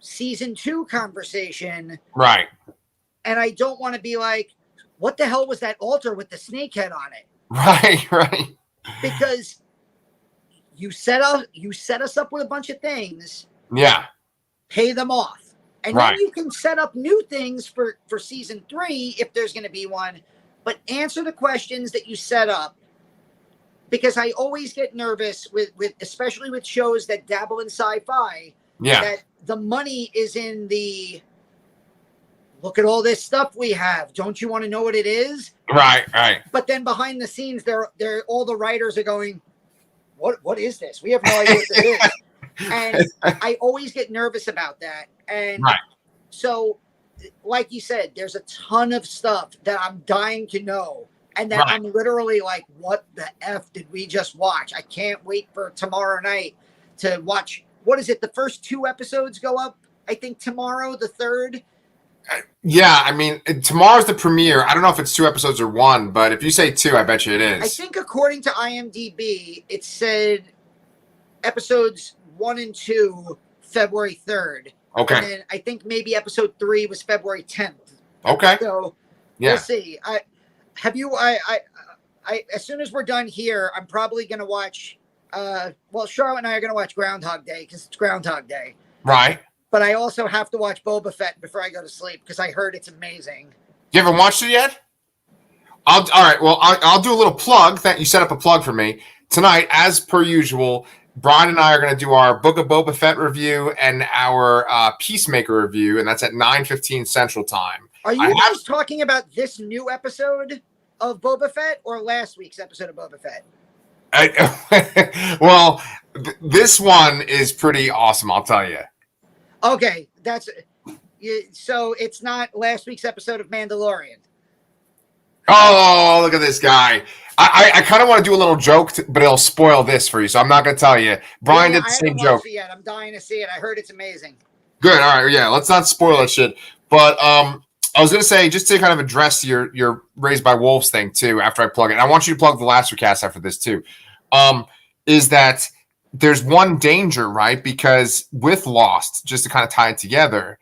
S2: season 2 conversation.
S1: Right.
S2: And I don't want to be like, what the hell was that altar with the snake head on it?
S1: Right.
S2: Because you set us up with a bunch of things.
S1: Yeah.
S2: Pay them off. And then you can set up new things for season 3 if there's going to be one. But answer the questions that you set up. Because I always get nervous with especially with shows that dabble in sci-fi.
S1: Yeah.
S2: That the money is in the look at all this stuff we have. Don't you want to know what it is?
S1: Right.
S2: But then behind the scenes, they're all the writers are going, what is this? We have no idea what this is. And I always get nervous about that. And so like you said, there's a ton of stuff that I'm dying to know. And that
S1: Right.
S2: I'm literally like, what the F did we just watch? I can't wait for tomorrow night to watch. What is it? The first 2 episodes go up, I think, tomorrow, the 3rd.
S1: Yeah, I mean, tomorrow's the premiere. I don't know if it's 2 episodes or 1, but if you say 2, I bet you it is.
S2: I think according to IMDb, it said episodes 1 and 2, February 3rd.
S1: Okay.
S2: And then I think maybe episode 3 was February 10th.
S1: Okay.
S2: So
S1: Yeah.
S2: we'll see. As soon as we're done here, I'm probably going to watch, Charlotte and I are going to watch Groundhog Day because it's Groundhog Day.
S1: Right.
S2: But I also have to watch Boba Fett before I go to sleep because I heard it's amazing.
S1: You haven't watched it yet? All right. Well, I'll do a little plug. That you set up a plug for me tonight, as per usual. Brian and I are going to do our Book of Boba Fett review and our Peacemaker review, and that's at 9:15 Central Time.
S2: Are you guys talking about this new episode of Boba Fett or last week's episode of Boba Fett?
S1: Well, this one is pretty awesome, I'll tell you.
S2: Okay, so it's not last week's episode of Mandalorian.
S1: Oh, look at this guy. I kind of want to do a little joke, but it'll spoil this for you, so I'm not going to tell you. Brian did the same joke.
S2: It yet. I'm dying to see it. I heard it's amazing.
S1: Good. All right. Yeah, let's not spoil that shit. But I was going to say, just to kind of address your Raised by Wolves thing, too, after I plug it, and I want you to plug the last recast after this, too, is that there's one danger, right? Because with Lost, just to kind of tie it together,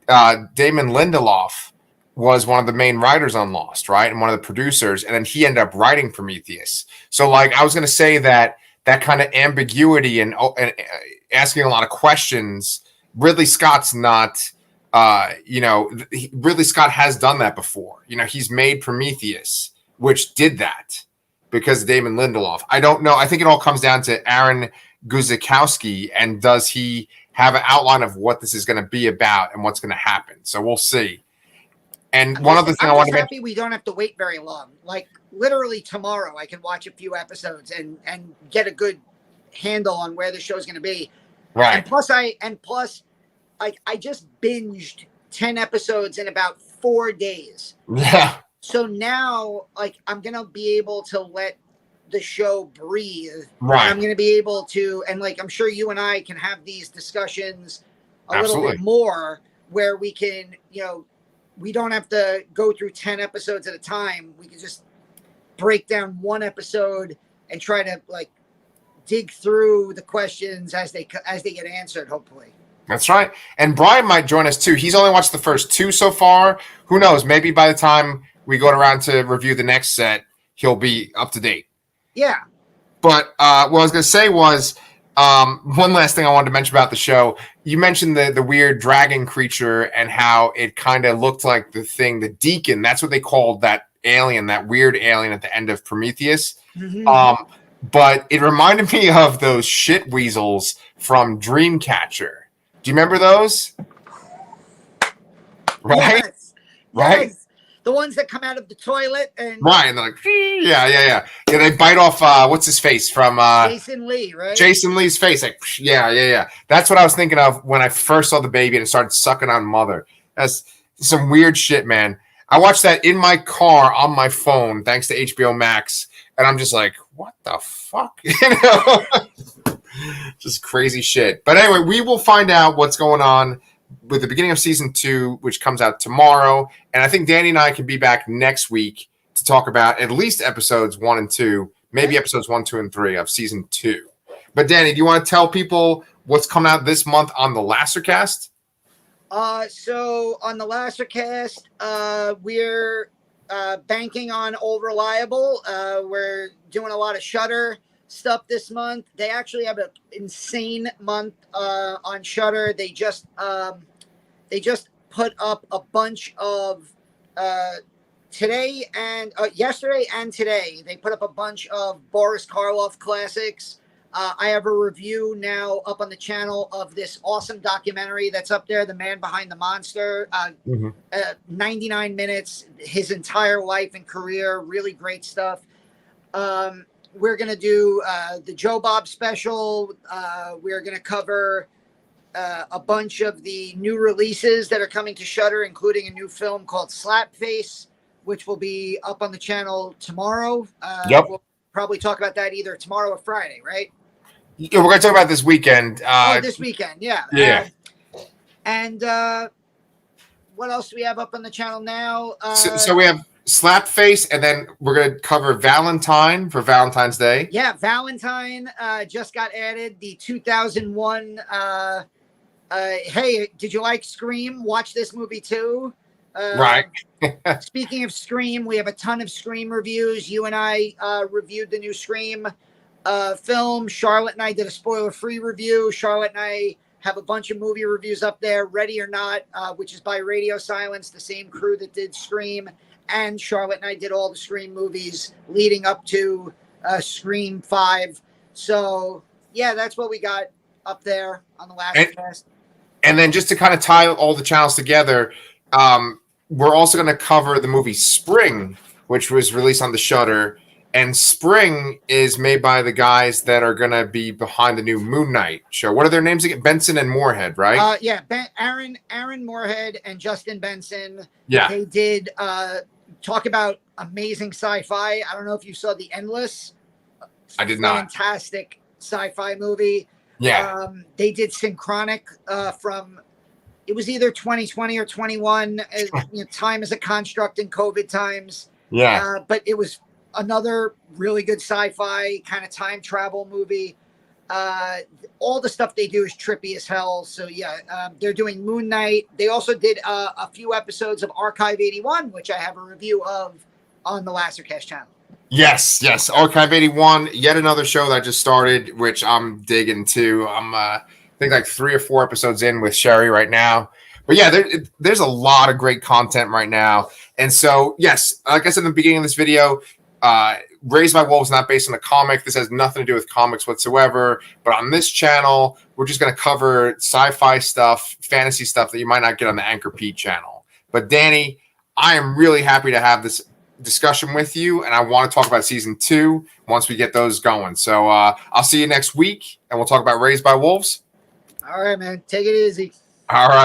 S1: Damon Lindelof was one of the main writers on Lost, right? And one of the producers, and then he ended up writing Prometheus. So, like, I was going to say that kind of ambiguity and asking a lot of questions, Ridley Scott's not, Ridley Scott has done that before. He's made Prometheus, which did that because of Damon Lindelof. I don't know. I think it all comes down to Aaron Guzikowski, and does he have an outline of what this is going to be about and what's going to happen? So we'll see. And one other thing I want to mention.
S2: I'm happy we don't have to wait very long. Like literally tomorrow, I can watch a few episodes and get a good handle on where the show's going to be.
S1: Right.
S2: And plus, I just binged 10 episodes in about 4 days.
S1: Yeah.
S2: So now, I'm going to be able to let the show breathe.
S1: Right.
S2: I'm going to be able to, and I'm sure you and I can have these discussions
S1: Absolutely.
S2: little bit more where we can, we don't have to go through 10 episodes at a time. We can just break down one episode and try to dig through the questions as they get answered, hopefully.
S1: That's right. And Brian might join us too. He's only watched the first 2 so far. Who knows? Maybe by the time we go around to review the next set, he'll be up to date.
S2: Yeah.
S1: But what I was going to say was one last thing I wanted to mention about the show. You mentioned the weird dragon creature and how it kind of looked like the Deacon. That's what they called that alien, that weird alien at the end of Prometheus. Mm-hmm. But it reminded me of those shit weasels from Dreamcatcher. Do you remember those? Right?
S2: Yes.
S1: Right?
S2: Yes. The ones that come out of the toilet and
S1: right, and they're like, yeah. They bite off what's his face from
S2: Jason Lee, right?
S1: Jason Lee's face, yeah. That's what I was thinking of when I first saw the baby and it started sucking on Mother. That's some weird shit, man. I watched that in my car on my phone, thanks to HBO Max, and I'm just like, what the fuck, just crazy shit. But anyway, we will find out what's going on with the beginning of season 2, which comes out tomorrow. And I think Danny and I can be back next week to talk about at least episodes 1 and 2, maybe episodes 1, 2, and 3 of season 2. But Danny, do you want to tell people what's coming out this month on the Lastercast?
S2: So on the Lastercast, we're banking on Old Reliable. We're doing a lot of Shudder stuff this month. They actually have an insane month on Shudder. They just put up a bunch of yesterday and today. They put up a bunch of Boris Karloff classics. I have a review now up on the channel of this awesome documentary that's up there, The Man Behind the Monster. 99 minutes, his entire life and career, really great stuff. We're going to do the Joe Bob special. We're going to cover a bunch of the new releases that are coming to Shudder, including a new film called Slapface, which will be up on the channel tomorrow.
S1: Yep.
S2: We'll probably talk about that either tomorrow or Friday, right?
S1: Yeah, we're going to talk about this weekend.
S2: This weekend, yeah.
S1: Yeah.
S2: And what else do we have up on the channel now?
S1: So we have Slapface, and then we're going to cover Valentine for Valentine's Day.
S2: Yeah, Valentine just got added. The 2001. Hey, did you like Scream? Watch this movie too.
S1: Right.
S2: Speaking of Scream, we have a ton of Scream reviews. You and I reviewed the new Scream film. Charlotte and I did a spoiler-free review. Charlotte and I have a bunch of movie reviews up there. Ready or Not, which is by Radio Silence, the same crew that did Scream. And Charlotte and I did all the Scream movies leading up to Scream 5. So, yeah, that's what we got up there on the last cast.
S1: And then just to kind of tie all the channels together, we're also going to cover the movie Spring, which was released on the Shudder. And Spring is made by the guys that are going to be behind the new Moon Knight show. What are their names again? Benson and Moorhead, right?
S2: Yeah, Aaron Moorhead and Justin Benson.
S1: Yeah.
S2: They did talk about amazing sci-fi. I don't know if you saw The Endless.
S1: I did not.
S2: Fantastic sci-fi movie.
S1: Yeah.
S2: They did Synchronic from, it was either 2020 or 21. Time is a construct in COVID times.
S1: Yeah.
S2: But it was another really good sci-fi kind of time travel movie. All the stuff they do is trippy as hell. So yeah, they're doing Moon Knight. They also did a few episodes of Archive 81, which I have a review of on the Lasercast channel.
S1: Yes. Archive 81, yet another show that I just started, which I'm digging too. I'm I think like 3 or 4 episodes in with Sherry right now. But yeah, there's a lot of great content right now. And so, yes, like I said in the beginning of this video, Raised by Wolves is not based on a comic. This has nothing to do with comics whatsoever. But on this channel, we're just going to cover sci-fi stuff, fantasy stuff that you might not get on the Anchorpete channel. But Danny, I am really happy to have this discussion with you, and I want to talk about season 2 once we get those going. So I'll see you next week, and we'll talk about Raised by Wolves.
S2: All right, man. Take it easy.
S1: All right.